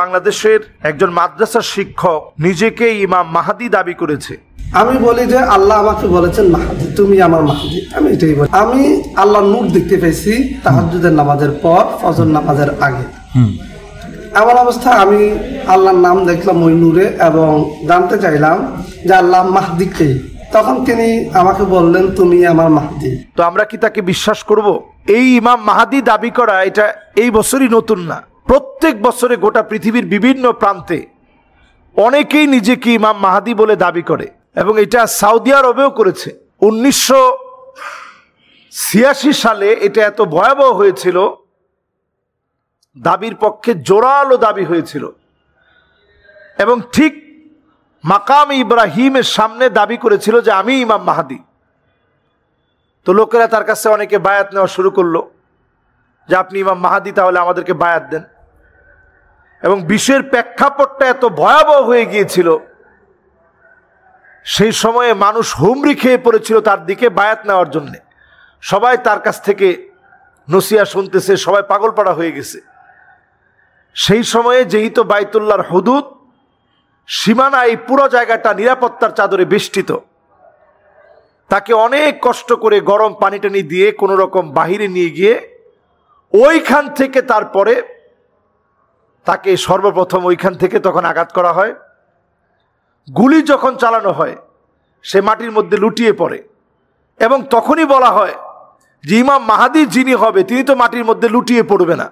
বাংলাদেশের একজন মাদ্রাসার শিক্ষক নিজেকে ইমাম মাহাদি দাবি করেছে। আমি বলি যে আল্লাহ আমাকে বলেছেন মাহাদি, তুমি আমার মাহাদি। আমি এটাই বলি। আমি আল্লাহর নূর দেখতে পেয়েছি তাহাজ্জুদের নামাজের পর, ফজর নামাজের আগে। এমন অবস্থা আমি আল্লাহর নাম দেখলাম ওই নূরে এবং জানতে চাইলাম যে আল্লাহ মাহদি কে। তখন তিনি আমাকে বললেন তুমি আমার মাহদি। তো আমরা কি তাকে বিশ্বাস করব? এই ইমাম মাহাদি দাবি করা এটা এই বছরই নতুন না। প্রত্যেক বছরে গোটা পৃথিবীর বিভিন্ন প্রান্তে অনেকেই নিজেকে ইমাম মাহাদি বলে দাবি করে এবং এটা সৌদি আরবেও করেছে। 1986 সালে এটা এত ভয়াবহ হয়েছিল, দাবির পক্ষে জোরালো দাবি হয়েছিল এবং ঠিক মাকাম ইব্রাহিমের সামনে দাবি করেছিল যে আমি ইমাম মাহাদি। তো লোকেরা তার কাছে অনেকে বায়াত নেওয়া শুরু করলো যে আপনি ইমাম মাহাদি, তাহলে আমাদেরকে বায়াত দেন। এবং বিশ্বের প্রেক্ষাপটটা এত ভয়াবহ হয়ে গিয়েছিল, সেই সময়ে মানুষ হুমড়ি খেয়ে পড়েছিল তার দিকে বায়াত নেওয়ার জন্য। সবাই তার কাছ থেকে নসিহা শুনতেছে, সবাই পাগলপাড়া হয়ে গেছে। সেই সময়ে যেহেতু বাইতুল্লাহর হুদুদ সীমানা, এই পুরো জায়গাটা নিরাপত্তার চাদরে বেষ্টিত, তাকে অনেক কষ্ট করে গরম পানি টানি দিয়ে কোনো রকম বাহিরে নিয়ে গিয়ে ওইখান থেকে তারপরে তাকে সর্বপ্রথম ওইখান থেকে তখন আঘাত করা হয়। গুলি যখন চালানো হয় সে মাটির মধ্যে লুটিয়ে পড়ে এবং তখনই বলা হয় যে ইমাম মাহাদি যিনি হবে তিনি তো মাটির মধ্যে লুটিয়ে পড়বে না।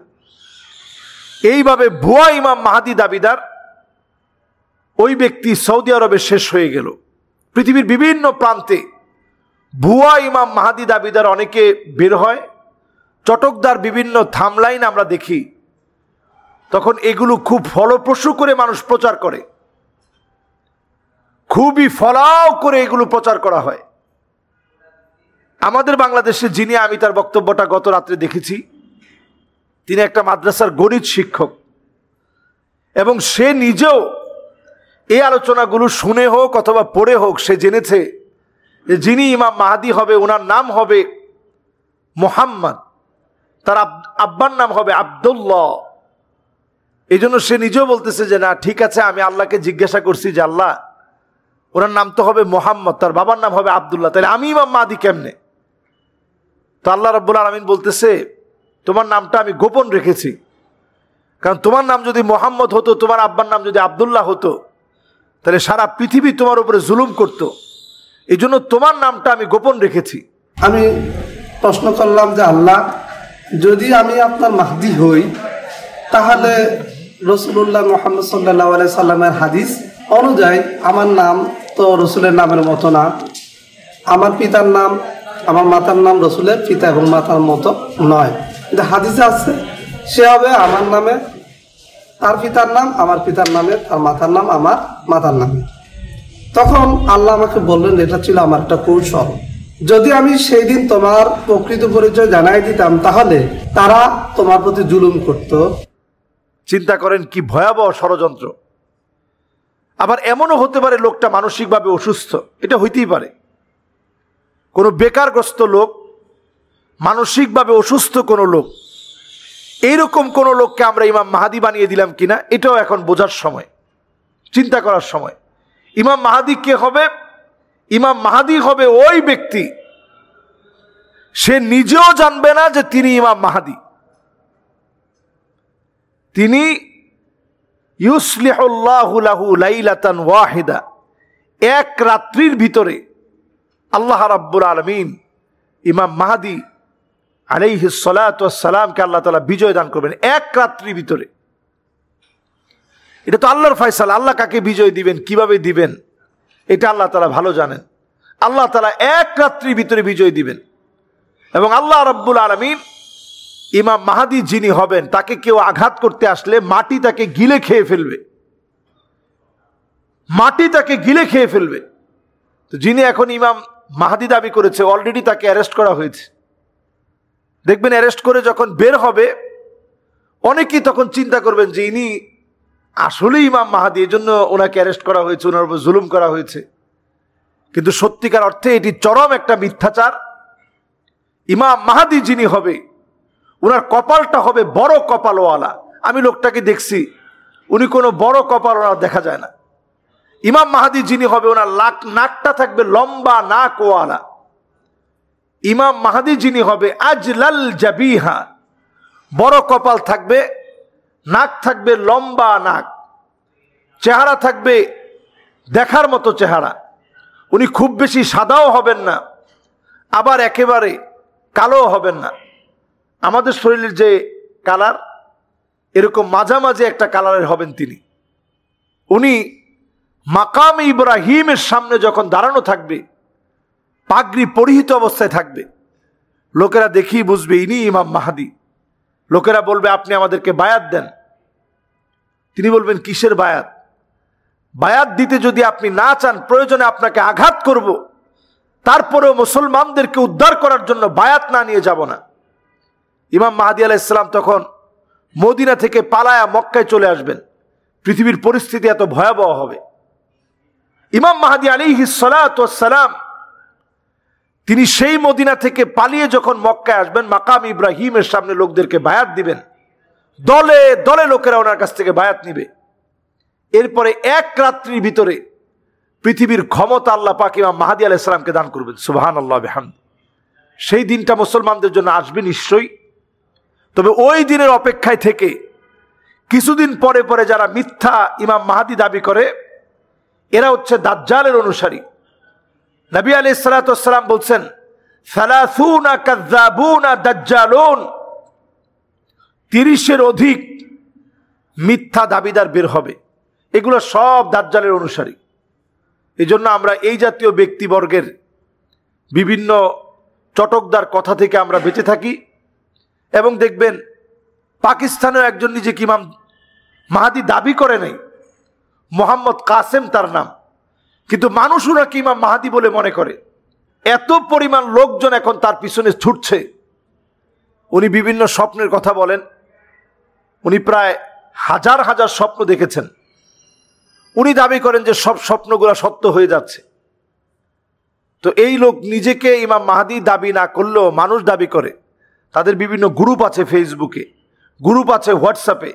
এইভাবে ভুয়া ইমাম মাহাদি দাবিদার ওই ব্যক্তি সৌদি আরবে শেষ হয়ে গেল। পৃথিবীর বিভিন্ন প্রান্তে ভুয়া ইমাম মাহাদি দাবিদার অনেকে বের হয়। চটকদার বিভিন্ন থামলাইন আমরা দেখি, তখন এগুলো খুব ফলপ্রসূ করে মানুষ প্রচার করে, খুবই ফলাও করে এগুলো প্রচার করা হয়। আমাদের বাংলাদেশে যিনি, আমি তার বক্তব্যটা গত রাত্রে দেখেছি, তিনি একটা মাদ্রাসার গণিত শিক্ষক এবং সে নিজেও এই আলোচনাগুলো শুনে হোক অথবা পড়ে হোক সে জেনেছে যে যিনি ইমাম মাহাদি হবে ওনার নাম হবে মুহাম্মদ, তার আব্বার নাম হবে আব্দুল্লাহ। এই জন্য সে নিজেও বলতেছে যে না ঠিক আছে, আমি আল্লাহকে জিজ্ঞাসা করছি যে আল্লাহ ওনার নাম তো হবে মোহাম্মদ, তার বাবার নাম হবে আব্দুল্লাহ, তাহলে আমি ইমাম মাহাদি কেমনে? তো আল্লাহ রাব্বুল আলামিন বলতেছে তোমার নামটা আমি গোপন রেখেছি, কারণ তোমার নাম যদি মোহাম্মদ হতো, তোমার আব্বার নাম যদি আব্দুল্লাহ হতো, তাহলে সারা পৃথিবী তোমার উপরে জুলুম করত। এই জন্য তোমার নামটা আমি গোপন রেখেছি। আমি প্রশ্ন করলাম যে আল্লাহ, যদি আমি আপনার মাহদি হই তাহলে রাসূলুল্লাহ মুহাম্মদ সাল্লাল্লাহু আলাইহি সাল্লামের হাদিস অনুযায়ী আমার নাম তো রসুলের নামের মতো না, আমার পিতার নাম, আমার মাতার নাম রসুলের পিতা এবং মাতার মতো নয়। কিন্তু হাদিসে আছে সে হবে আমার নামে তার পিতার নাম, আমার পিতার নামে তার মাতার নাম, আমার মাতার নামে। তখন আল্লাহ আমাকে বললেন, এটা ছিল আমার একটা কৌশল, যদি আমি সেই দিন তোমার প্রকৃত পরিচয় জানাই দিতাম তাহলে তারা তোমার প্রতি জুলুম করত। চিন্তা করেন কি ভয়াবহ ষড়যন্ত্র। আবার এমনও হতে পারে লোকটা মানসিকভাবে অসুস্থ, এটা হইতেই পারে। কোনো বেকারগ্রস্ত লোক, মানসিকভাবে অসুস্থ কোনো লোক, এইরকম কোনো লোককে আমরা ইমাম মাহাদি বানিয়ে দিলাম কিনা, এটাও এখন বোঝার সময়, চিন্তা করার সময়। ইমাম মাহাদি কে হবে? ইমাম মাহাদি হবে ওই ব্যক্তি, সে নিজেও জানবে না যে তিনি ইমাম মাহাদি। তিনি ইউসলিহুল্লাহু লাহু লাইলাতান ওয়াহিদা, এক রাত্রির ভিতরে আল্লাহ রাব্বুল আলামিন ইমাম মাহাদি আলাইহিস সালাতু ওয়াস সালামকে আল্লাহ তাআলা বিজয় দান করবেন এক রাত্রির ভিতরে। এটা তো আল্লাহর ফয়সালা, আল্লাহ কাকে বিজয় দিবেন, কিভাবে দিবেন, এটা আল্লাহ তাআলা ভালো জানেন। আল্লাহ তাআলা এক রাত্রির ভিতরে বিজয় দিবেন এবং আল্লাহ রাব্বুল আলামিন ইমাম মাহাদি যিনি হবেন তাকে কেউ আঘাত করতে আসলে মাটি তাকে গিলে খেয়ে ফেলবে, মাটি তাকে গিলে খেয়ে ফেলবে। তো যিনি এখন ইমাম মাহাদি দাবি করেছে অলরেডি তাকে অ্যারেস্ট করা হয়েছে। দেখবেন অ্যারেস্ট করে যখন বের হবে অনেকেই তখন চিন্তা করবেন যে ইনি আসলে ইমাম মাহাদি, এই জন্য ওনাকে অ্যারেস্ট করা হয়েছে, ওনার উপর জুলুম করা হয়েছে। কিন্তু সত্যিকার অর্থে এটি চরম একটা মিথ্যাচার। ইমাম মাহাদি যিনি হবে ওনার কপালটা হবে বড় কপালওয়ালা। আমি লোকটাকে দেখছি, উনি কোনো বড় কপাল ওনার দেখা যায় না। ইমাম মাহাদি যিনি হবে ওনার নাকটা থাকবে লম্বা নাক ওয়ালা। ইমাম মাহাদি যিনি হবে আজলাল জাবিহা, বড় কপাল থাকবে, নাক থাকবে লম্বা নাক, চেহারা থাকবে দেখার মতো চেহারা। উনি খুব বেশি সাদাও হবেন না, আবার একেবারে কালো হবেন না। আমাদের শরীরের যে কালার এরকম মাঝামাঝি একটা কালারের হবেন তিনি। উনি মাকাম ইব্রাহিমের সামনে যখন দাঁড়ানো থাকবে, পাগড়ি পরিহিত অবস্থায় থাকবে, লোকেরা দেখেই বুঝবে ইনি ইমাম মাহাদি। লোকেরা বলবে আপনি আমাদেরকে বায়াত দেন। তিনি বলবেন কিসের বায়াত? বায়াত দিতে যদি আপনি না চান, প্রয়োজনে আপনাকে আঘাত করব, তারপরেও মুসলমানদেরকে উদ্ধার করার জন্য বায়াত না নিয়ে যাব না। ইমাম মাহাদি আলাইহিস সালাম তখন মদিনা থেকে পালায়া মক্কায় চলে আসবেন। পৃথিবীর পরিস্থিতি এত ভয়াবহ হবে। ইমাম মাহাদি আলাইহিস সালাতু ওয়াস সালাম তিনি সেই মদিনা থেকে পালিয়ে যখন মক্কায় আসবেন, মাকাম ইব্রাহিমের সামনে লোকদেরকে বায়াত দিবেন। দলে দলে লোকেরা ওনার কাছ থেকে বায়াত নিবে। এরপরে এক রাত্রির ভিতরে পৃথিবীর ক্ষমতা আল্লাহ পাক ইমাম মাহাদি আলাইহিস সালামকে দান করবেন। সুবহানাল্লাহ বিহামদি। সেই দিনটা মুসলমানদের জন্য আসবে নিশ্চয়ই। তবে ওই দিনের অপেক্ষায় থেকে কিছুদিন পরে পরে যারা মিথ্যা ইমাম মাহাদি দাবি করে, এরা হচ্ছে দাজ্জালের অনুসারী। নবী আলাইহিস সালাতু ওয়াস সালাম বলছেন, সালাসুনা কাযযাবুনা দাজ্জালুন, 30-এর অধিক মিথ্যা দাবিদার বের হবে। এগুলো সব দাজ্জালের অনুসারী। এই জন্য আমরা এই জাতীয় ব্যক্তিবর্গের বিভিন্ন চটকদার কথা থেকে আমরা বেঁচে থাকি। এবং দেখবেন পাকিস্তানেও একজন নিজেকে ইমাম মাহাদি দাবি করে নাই, মোহাম্মদ কাসেম তার নাম, কিন্তু মানুষ ওনাকে ইমাম মাহাদি বলে মনে করে। এত পরিমাণ লোকজন এখন তার পিছনে ছুটছে। উনি বিভিন্ন স্বপ্নের কথা বলেন। উনি প্রায় হাজার হাজার স্বপ্ন দেখেছেন। উনি দাবি করেন যে সব স্বপ্নগুলো সত্য হয়ে যাচ্ছে। তো এই লোক নিজেকে ইমাম মাহাদি দাবি না করলেও মানুষ দাবি করে। তাদের বিভিন্ন গ্রুপ আছে, ফেসবুকে গ্রুপ আছে, হোয়াটসঅ্যাপে,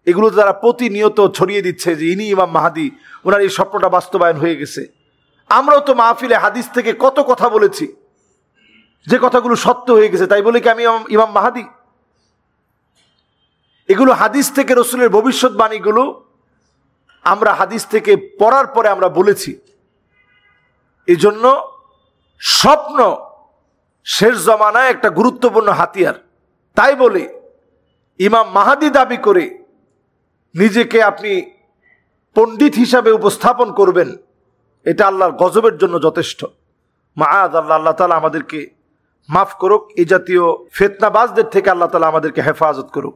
এগুলোতে তারা প্রতিনিয়ত ছড়িয়ে দিচ্ছে যে ইনি ইমাম মাহাদি, ওনার এই স্বপ্নটা বাস্তবায়ন হয়ে গেছে। আমরাও তো মাহফিলে হাদিস থেকে কত কথা বলেছি যে কথাগুলো সত্য হয়ে গেছে, তাই বলে কি আমি ইমাম মাহাদি? এগুলো হাদিস থেকে রসুলের ভবিষ্যৎবাণীগুলো আমরা হাদিস থেকে পড়ার পরে আমরা বলেছি। এই জন্য স্বপ্ন শেষ জমানায় একটা গুরুত্বপূর্ণ হাতিয়ার। তাই বলে ইমাম মাহাদি দাবি করে নিজেকে আপনি পণ্ডিত হিসাবে উপস্থাপন করবেন, এটা আল্লাহর গজবের জন্য যথেষ্ট। মাআযাল্লাহ, আল্লাহ তাআলা আমাদেরকে মাফ করুক। এই জাতীয় ফিতনাবাজদের থেকে আল্লাহ তাআলা আমাদেরকে হেফাজত করুক।